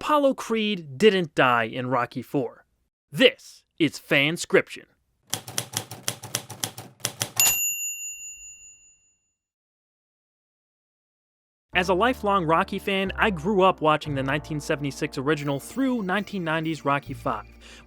Apollo Creed didn't die in Rocky IV. This is FanScription. As a lifelong Rocky fan, I grew up watching the 1976 original through 1990's Rocky V.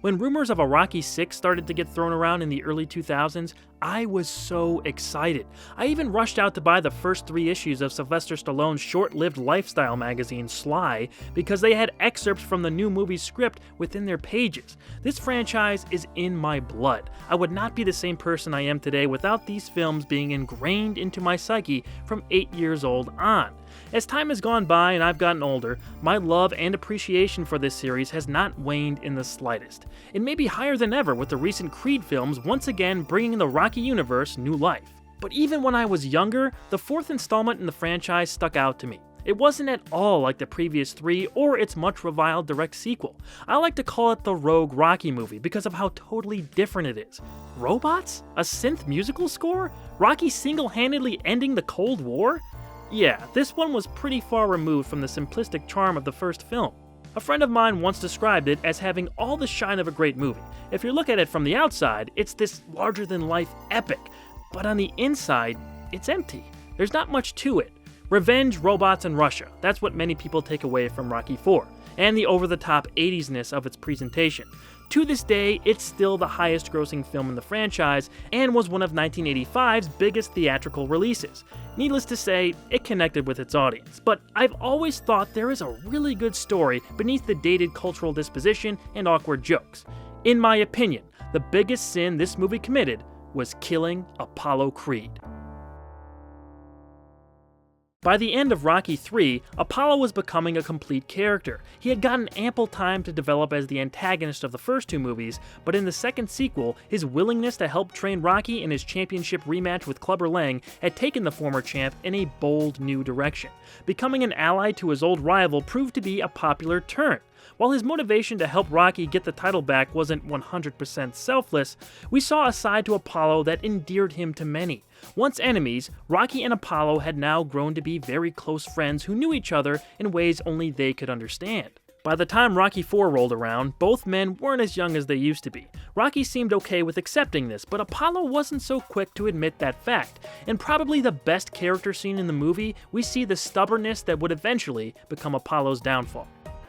When rumors of a Rocky VI started to get thrown around in the early 2000s, I was so excited. I even rushed out to buy the first 3 issues of Sylvester Stallone's short-lived lifestyle magazine, Sly, because they had excerpts from the new movie's script within their pages. This franchise is in my blood. I would not be the same person I am today without these films being ingrained into my psyche from 8 years old on. As time has gone by and I've gotten older, my love and appreciation for this series has not waned in the slightest. It may be higher than ever with the recent Creed films once again bringing the Rocky universe new life. But even when I was younger, the 4th installment in the franchise stuck out to me. It wasn't at all like the previous 3 or its much reviled direct sequel. I like to call it the Rogue Rocky movie because of how totally different it is. Robots? A synth musical score? Rocky single-handedly ending the Cold War? Yeah, this one was pretty far removed from the simplistic charm of the first film. A friend of mine once described it as having all the shine of a great movie. If you look at it from the outside, it's this larger-than-life epic, but on the inside, it's empty. There's not much to it. Revenge, robots, and Russia. That's what many people take away from Rocky IV, and the over-the-top 80s-ness of its presentation. To this day, it's still the highest-grossing film in the franchise and was one of 1985's biggest theatrical releases. Needless to say, it connected with its audience, but I've always thought there is a really good story beneath the dated cultural disposition and awkward jokes. In my opinion, the biggest sin this movie committed was killing Apollo Creed. By the end of Rocky III, Apollo was becoming a complete character. He had gotten ample time to develop as the antagonist of the first 2 movies, but in the second sequel, his willingness to help train Rocky in his championship rematch with Clubber Lang had taken the former champ in a bold new direction. Becoming an ally to his old rival proved to be a popular turn. While his motivation to help Rocky get the title back wasn't 100% selfless, we saw a side to Apollo that endeared him to many. Once enemies, Rocky and Apollo had now grown to be very close friends who knew each other in ways only they could understand. By the time Rocky IV rolled around, both men weren't as young as they used to be. Rocky seemed okay with accepting this, but Apollo wasn't so quick to admit that fact. In probably the best character scene in the movie, we see the stubbornness that would eventually become Apollo's downfall.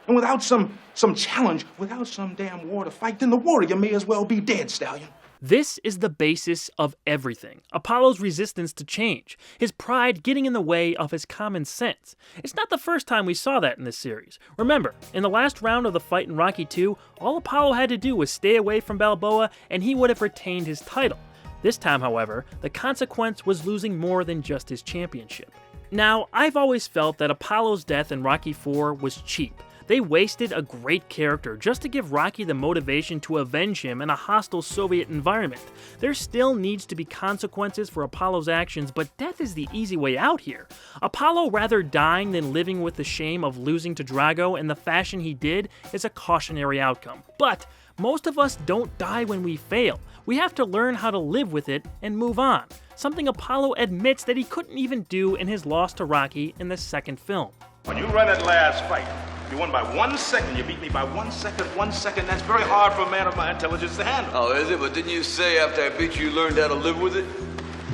And without some challenge, without some damn war to fight, then the warrior may as well be dead, Stallion. This is the basis of everything. Apollo's resistance to change, his pride getting in the way of his common sense. It's not the first time we saw that in this series. Remember, in the last round of the fight in Rocky II, all Apollo had to do was stay away from Balboa and he would have retained his title. This time, however, the consequence was losing more than just his championship. Now, I've always felt that Apollo's death in Rocky IV was cheap. They wasted a great character just to give Rocky the motivation to avenge him in a hostile Soviet environment. There still needs to be consequences for Apollo's actions, but death is the easy way out here. Apollo rather dying than living with the shame of losing to Drago in the fashion he did is a cautionary outcome. But most of us don't die when we fail. We have to learn how to live with it and move on. Something Apollo admits that he couldn't even do in his loss to Rocky in the second film. When you run that last fight, you won by 1 second. You beat me by 1 second. 1 second. That's very hard for a man of my intelligence to handle. Oh, is it? But didn't you say after I beat you, you learned how to live with it?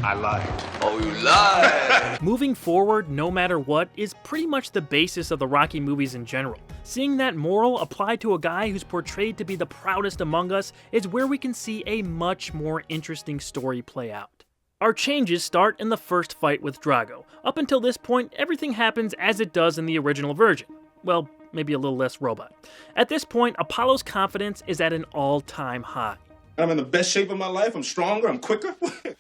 I lied. Oh, you lied. Moving forward, no matter what, is pretty much the basis of the Rocky movies in general. Seeing that moral applied to a guy who's portrayed to be the proudest among us is where we can see a much more interesting story play out. Our changes start in the first fight with Drago. Up until this point, everything happens as it does in the original version. Well, maybe a little less robot. At this point, Apollo's confidence is at an all-time high. I'm in the best shape of my life. I'm stronger. I'm quicker.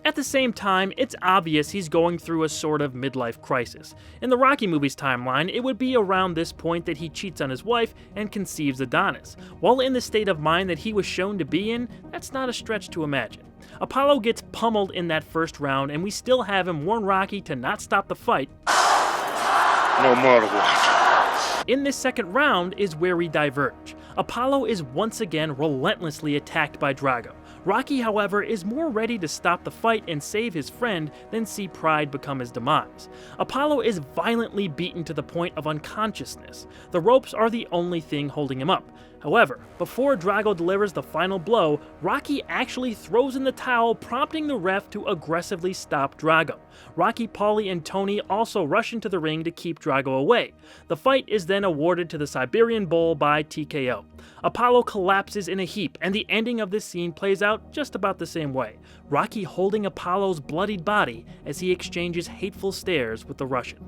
At the same time, it's obvious he's going through a sort of midlife crisis. In the Rocky movies timeline, it would be around this point that he cheats on his wife and conceives Adonis. While in the state of mind that he was shown to be in, that's not a stretch to imagine. Apollo gets pummeled in that first round, and we still have him warn Rocky to not stop the fight. No matter what. In this second round is where we diverge. Apollo is once again relentlessly attacked by Drago. Rocky, however, is more ready to stop the fight and save his friend than see Pride become his demise. Apollo is violently beaten to the point of unconsciousness. The ropes are the only thing holding him up. However, before Drago delivers the final blow, Rocky actually throws in the towel, prompting the ref to aggressively stop Drago. Rocky, Paulie, and Tony also rush into the ring to keep Drago away. The fight is then awarded to the Siberian Bull by TKO. Apollo collapses in a heap, and the ending of this scene plays out just about the same way. Rocky holding Apollo's bloodied body as he exchanges hateful stares with the Russian.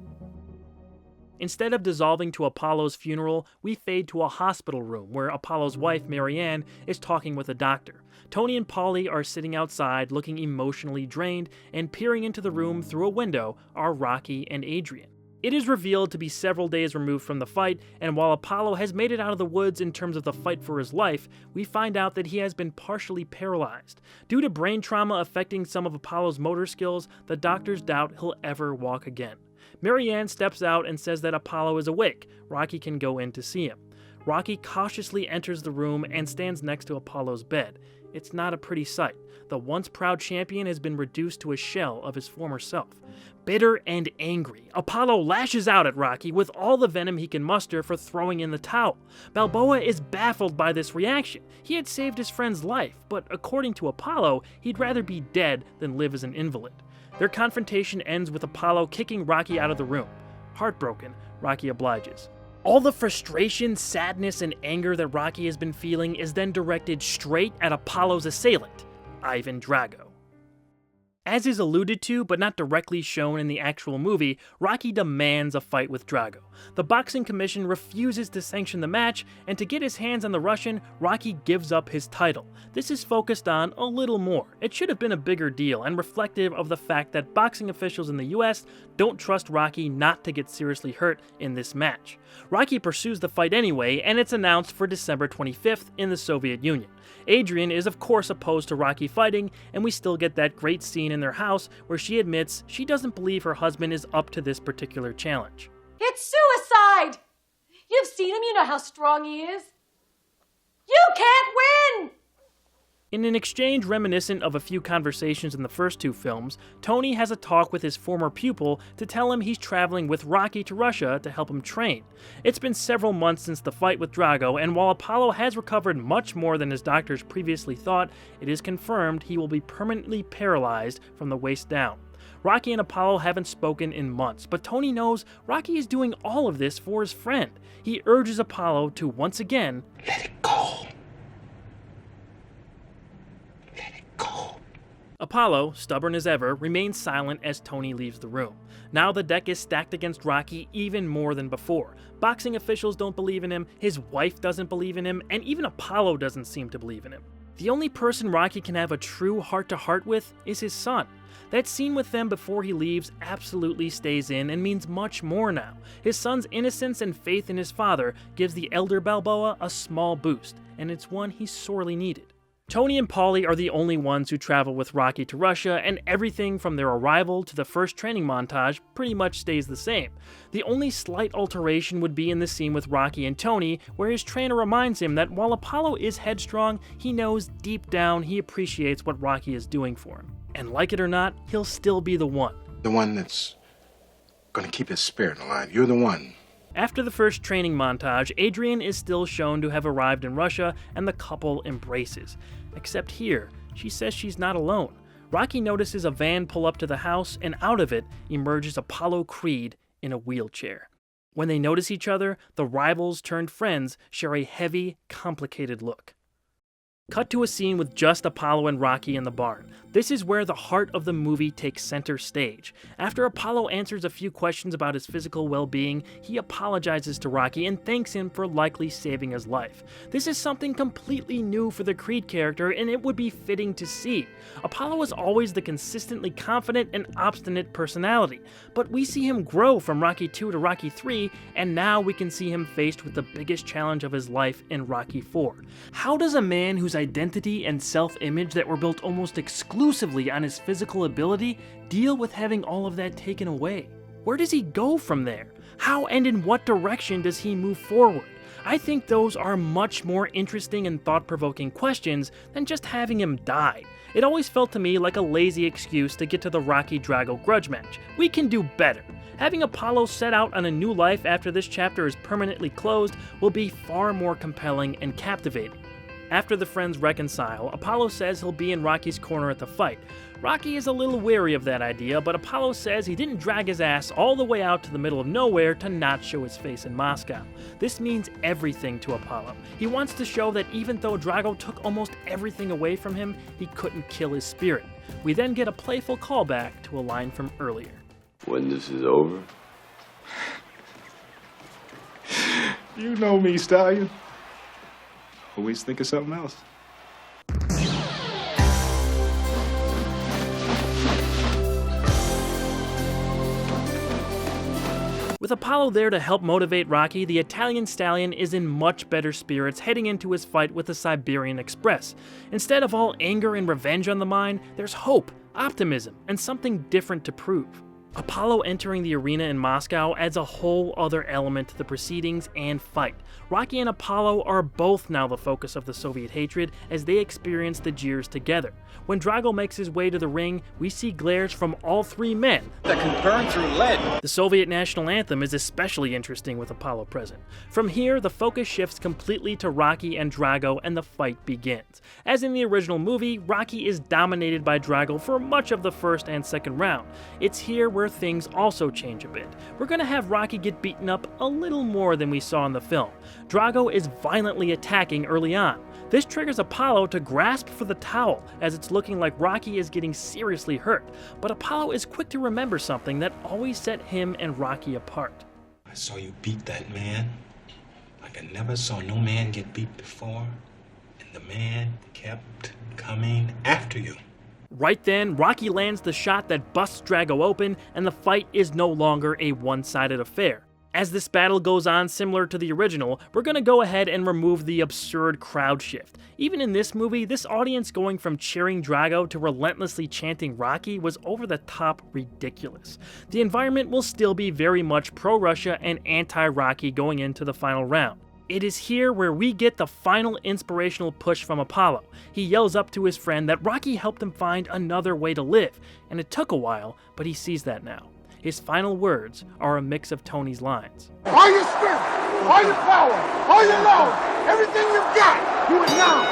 Instead of dissolving to Apollo's funeral, we fade to a hospital room where Apollo's wife, Marianne, is talking with a doctor. Tony and Paulie are sitting outside looking emotionally drained, and peering into the room through a window are Rocky and Adrian. It is revealed to be several days removed from the fight, and while Apollo has made it out of the woods in terms of the fight for his life, we find out that he has been partially paralyzed. Due to brain trauma affecting some of Apollo's motor skills, the doctors doubt he'll ever walk again. Marianne steps out and says that Apollo is awake. Rocky can go in to see him. Rocky cautiously enters the room and stands next to Apollo's bed. It's not a pretty sight. The once proud champion has been reduced to a shell of his former self. Bitter and angry, Apollo lashes out at Rocky with all the venom he can muster for throwing in the towel. Balboa is baffled by this reaction. He had saved his friend's life, but according to Apollo, he'd rather be dead than live as an invalid. Their confrontation ends with Apollo kicking Rocky out of the room. Heartbroken, Rocky obliges. All the frustration, sadness, and anger that Rocky has been feeling is then directed straight at Apollo's assailant, Ivan Drago. As is alluded to, but not directly shown in the actual movie, Rocky demands a fight with Drago. The boxing commission refuses to sanction the match, and to get his hands on the Russian, Rocky gives up his title. This is focused on a little more. It should have been a bigger deal, and reflective of the fact that boxing officials in the US don't trust Rocky not to get seriously hurt in this match. Rocky pursues the fight anyway, and it's announced for December 25th in the Soviet Union. Adrian is of course opposed to Rocky fighting, and we still get that great scene in their house where she admits she doesn't believe her husband is up to this particular challenge. It's suicide! You've seen him, you know how strong he is. You can't win! In an exchange reminiscent of a few conversations in the first two films, Tony has a talk with his former pupil to tell him he's traveling with Rocky to Russia to help him train. It's been several months since the fight with Drago, and while Apollo has recovered much more than his doctors previously thought, it is confirmed he will be permanently paralyzed from the waist down. Rocky and Apollo haven't spoken in months, but Tony knows Rocky is doing all of this for his friend. He urges Apollo to once again, Let it go. Apollo, stubborn as ever, remains silent as Tony leaves the room. Now the deck is stacked against Rocky even more than before. Boxing officials don't believe in him, his wife doesn't believe in him, and even Apollo doesn't seem to believe in him. The only person Rocky can have a true heart-to-heart with is his son. That scene with them before he leaves absolutely stays in and means much more now. His son's innocence and faith in his father gives the elder Balboa a small boost, and it's one he sorely needed. Tony and Paulie are the only ones who travel with Rocky to Russia, and everything from their arrival to the first training montage pretty much stays the same. The only slight alteration would be in the scene with Rocky and Tony, where his trainer reminds him that while Apollo is headstrong, he knows deep down he appreciates what Rocky is doing for him. And like it or not, he'll still be the one. The one that's gonna keep his spirit alive. You're the one. After the first training montage, Adrian is still shown to have arrived in Russia, and the couple embraces. Except here, she says she's not alone. Rocky notices a van pull up to the house, and out of it emerges Apollo Creed in a wheelchair. When they notice each other, the rivals turned friends share a heavy, complicated look. Cut to a scene with just Apollo and Rocky in the barn. This is where the heart of the movie takes center stage. After Apollo answers a few questions about his physical well-being, he apologizes to Rocky and thanks him for likely saving his life. This is something completely new for the Creed character, and it would be fitting to see. Apollo is always the consistently confident and obstinate personality, but we see him grow from Rocky 2 to Rocky 3, and now we can see him faced with the biggest challenge of his life in Rocky 4. How does a man whose identity and self-image that were built almost exclusively on his physical ability deal with having all of that taken away? Where does he go from there? How and in what direction does he move forward? I think those are much more interesting and thought-provoking questions than just having him die. It always felt to me like a lazy excuse to get to the Rocky Drago grudge match. We can do better. Having Apollo set out on a new life after this chapter is permanently closed will be far more compelling and captivating. After the friends reconcile, Apollo says he'll be in Rocky's corner at the fight. Rocky is a little wary of that idea, but Apollo says he didn't drag his ass all the way out to the middle of nowhere to not show his face in Moscow. This means everything to Apollo. He wants to show that even though Drago took almost everything away from him, he couldn't kill his spirit. We then get a playful callback to a line from earlier. When this is over? You know me, Stallion. Always think of something else. With Apollo there to help motivate Rocky, the Italian stallion is in much better spirits heading into his fight with the Siberian Express. Instead of all anger and revenge on the mind, there's hope, optimism, and something different to prove. Apollo entering the arena in Moscow adds a whole other element to the proceedings and fight. Rocky and Apollo are both now the focus of the Soviet hatred as they experience the jeers together. When Drago makes his way to the ring, we see glares from all three men that can burn through lead. The Soviet national anthem is especially interesting with Apollo present. From here, the focus shifts completely to Rocky and Drago and the fight begins. As in the original movie, Rocky is dominated by Drago for much of the first and second round. It's here where things also change a bit. We're gonna have Rocky get beaten up a little more than we saw in the film. Drago is violently attacking early on. This triggers Apollo to grasp for the towel as it's looking like Rocky is getting seriously hurt, but Apollo is quick to remember something that always set him and Rocky apart. I saw you beat that man like I never saw no man get beat before, and the man kept coming after you. Right then, Rocky lands the shot that busts Drago open, and the fight is no longer a one-sided affair. As this battle goes on similar to the original, we're gonna go ahead and remove the absurd crowd shift. Even in this movie, this audience going from cheering Drago to relentlessly chanting Rocky was over the top ridiculous. The environment will still be very much pro-Russia and anti-Rocky going into the final round. It is here where we get the final inspirational push from Apollo. He yells up to his friend that Rocky helped him find another way to live, and it took a while, but he sees that now. His final words are a mix of Tony's lines. All your strength, all your power, all your love, everything you've got, do it now!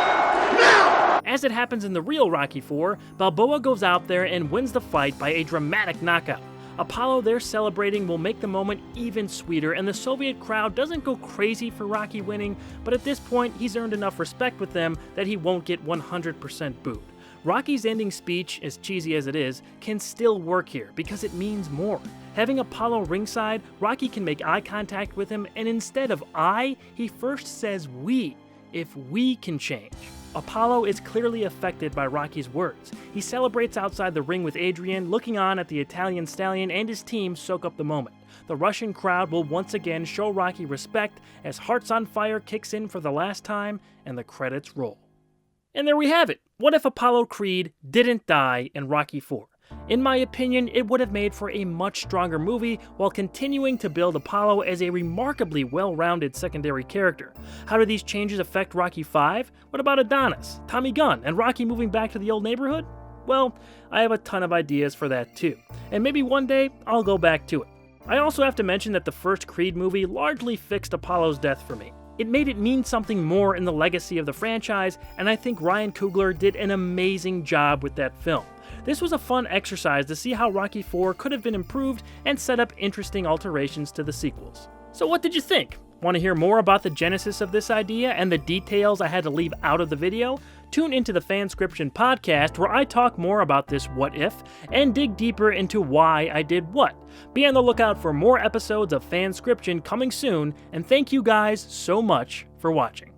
Now! As it happens in the real Rocky IV, Balboa goes out there and wins the fight by a dramatic knockout. Apollo there celebrating will make the moment even sweeter, and the Soviet crowd doesn't go crazy for Rocky winning, but at this point he's earned enough respect with them that he won't get 100% booed. Rocky's ending speech, as cheesy as it is, can still work here because it means more. Having Apollo ringside, Rocky can make eye contact with him, and instead of I, he first says we, if we can change. Apollo is clearly affected by Rocky's words. He celebrates outside the ring with Adrian, looking on at the Italian stallion and his team soak up the moment. The Russian crowd will once again show Rocky respect as Hearts on Fire kicks in for the last time and the credits roll. And there we have it. What if Apollo Creed didn't die in Rocky IV? In my opinion, it would have made for a much stronger movie while continuing to build Apollo as a remarkably well-rounded secondary character. How do these changes affect Rocky V? What about Adonis, Tommy Gunn, and Rocky moving back to the old neighborhood? Well, I have a ton of ideas for that too, and maybe one day I'll go back to it. I also have to mention that the first Creed movie largely fixed Apollo's death for me. It made it mean something more in the legacy of the franchise, and I think Ryan Coogler did an amazing job with that film. This was a fun exercise to see how Rocky IV could have been improved and set up interesting alterations to the sequels. So what did you think? Want to hear more about the genesis of this idea and the details I had to leave out of the video? Tune into the FanScription Podcast where I talk more about this what if and dig deeper into why I did what. Be on the lookout for more episodes of FanScription coming soon, and thank you guys so much for watching.